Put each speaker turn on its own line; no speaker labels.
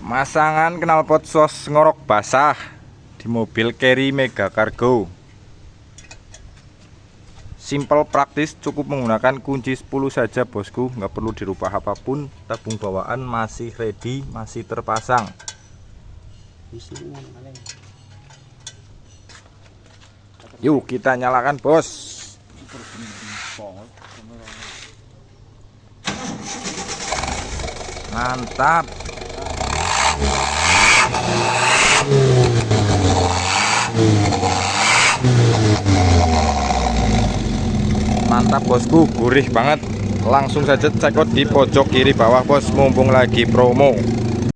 Masangan knalpot sos ngorok basah di mobil Carry Mega Cargo. Simple, praktis, cukup menggunakan kunci 10 saja bosku, nggak perlu dirubah apapun. Tabung bawaan masih ready, masih terpasang. Yuk kita nyalakan bos. Mantap. Mantap bosku, gurih banget. Langsung saja cekot di pojok kiri bawah bos, mumpung lagi promo.